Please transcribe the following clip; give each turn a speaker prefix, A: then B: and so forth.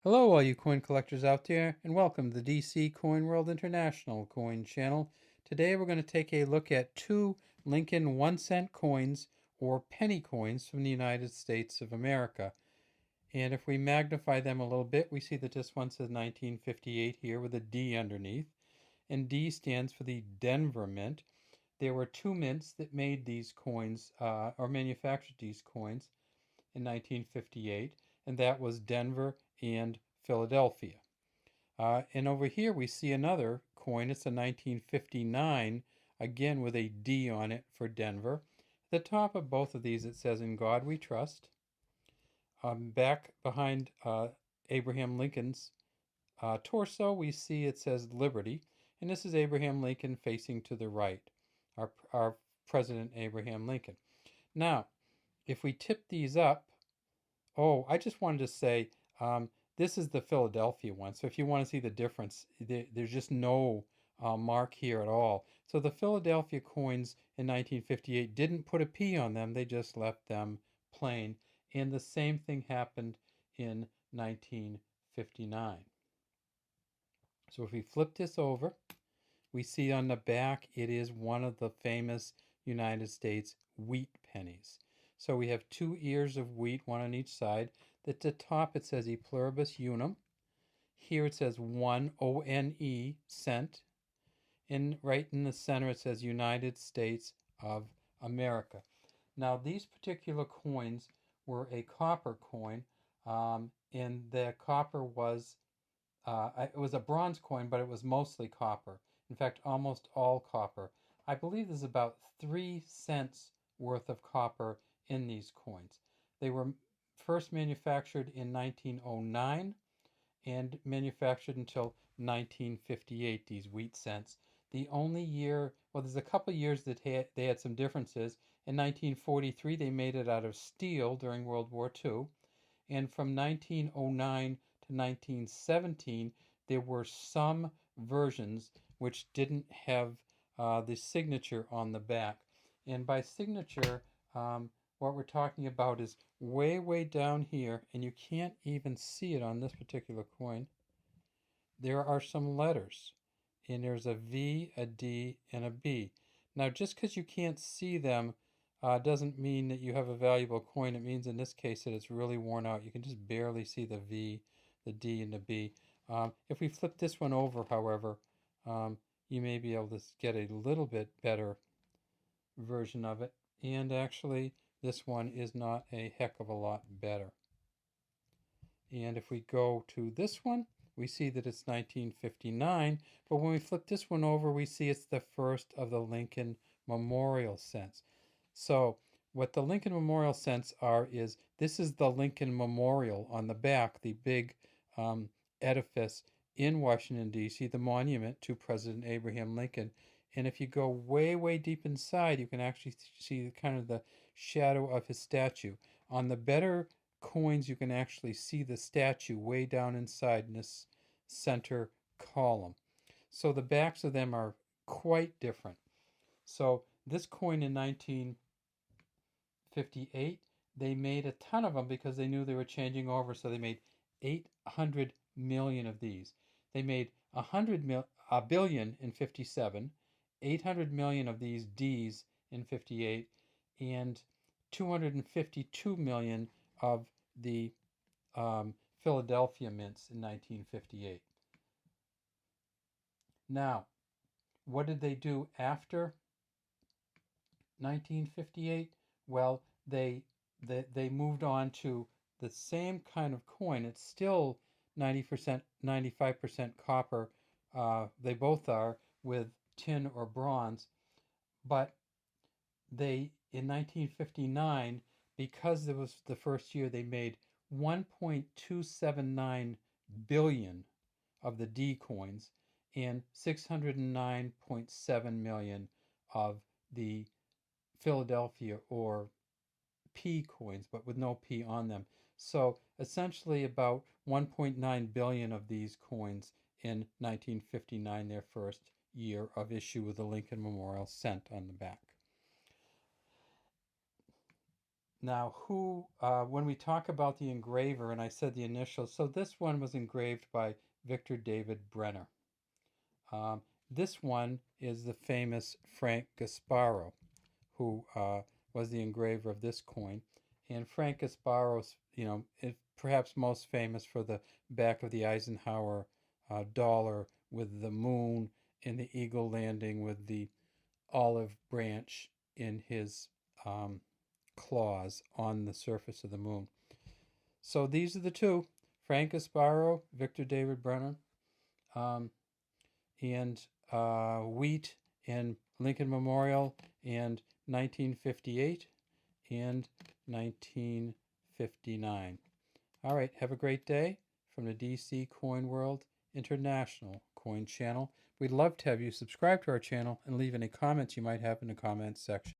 A: Hello, all you coin collectors out there, and welcome to the DC Coin World International Coin Channel. Today we're going to take a look at two Lincoln 1-cent coins or penny coins from the United States of America. And if we magnify them a little bit, we see that this one says 1958 here with a D underneath. And D stands for the Denver Mint. There were two mints that made these coins, or manufactured these coins in 1958, and that was Denver and Philadelphia. And over here we see another coin. It's a 1959, again with a D on it for Denver. At the top of both of these it says, "In God We Trust." Back behind Abraham Lincoln's torso we see it says "Liberty." And this is Abraham Lincoln facing to the right, our President Abraham Lincoln. Now, if we tip these up, oh, I just wanted to say, this is the Philadelphia one. So if you want to see the difference, there's just no mark here at all. So the Philadelphia coins in 1958 didn't put a P on them. They just left them plain. And the same thing happened in 1959. So if we flip this over, we see on the back it is one of the famous United States wheat pennies. So we have two ears of wheat, one on each side. At the top it says "E pluribus unum." Here it says 1 cent. And right in the center it says United States of America. Now these particular coins were a copper coin, and the copper was it was a bronze coin, but it was mostly copper. In fact, almost all copper. I believe there's about 3 cents worth of copper in these coins. They were first manufactured in 1909 and manufactured until 1958, these wheat cents. The only year, well, there's a couple years that they had some differences. In 1943, they made it out of steel during World War II. And from 1909 to 1917, there were some versions which didn't have the signature on the back. And by signature, what we're talking about is way, way down here, and you can't even see it on this particular coin. There are some letters, and there's a V, a D, and a B. Now, just because you can't see them doesn't mean that you have a valuable coin. It means in this case that it's really worn out. You can just barely see the V, the D, and the B. If we flip this one over, however, you may be able to get a little bit better version of it. And actually, this one is not a heck of a lot better. And if we go to this one, we see that it's 1959. But when we flip this one over, we see it's the first of the Lincoln Memorial cents. So what the Lincoln Memorial cents are is, this is the Lincoln Memorial on the back, the big edifice in Washington, D.C., the monument to President Abraham Lincoln. And if you go way, way deep inside, you can actually see kind of the shadow of his statue. On the better coins, you can actually see the statue way down inside in this center column. So the backs of them are quite different. So this coin in 1958, they made a ton of them because they knew they were changing over. So they made 800 million of these. They made a billion in 57, 800 million of these Ds in 58, and 252 million of the Philadelphia mints in 1958. Now, what did they do after 1958? Well, they moved on to the same kind of coin. It's still 90%, 95% copper. They both are, with tin or bronze. But they, in 1959, because it was the first year, they made 1.279 billion of the D coins and 609.7 million of the Philadelphia or P coins, but with no P on them. So essentially about 1.9 billion of these coins in 1959, their first year of issue with the Lincoln Memorial cent on the back. Now, when we talk about the engraver, and I said the initials, so this one was engraved by Victor David Brenner. Um, this one is the famous Frank Gasparo, who was the engraver of this coin. And Frank Gasparo's, is perhaps most famous for the back of the Eisenhower dollar with the moon and the eagle landing with the olive branch in his um, claws on the surface of the moon. So these are the two: Frank Gasparo, Victor David Brenner, um, and wheat in Lincoln Memorial and 1958 and 1959. All right, have a great day from the DC Coin World International Coin Channel. We'd love to have you subscribe to our channel and leave any comments you might have in the comments section.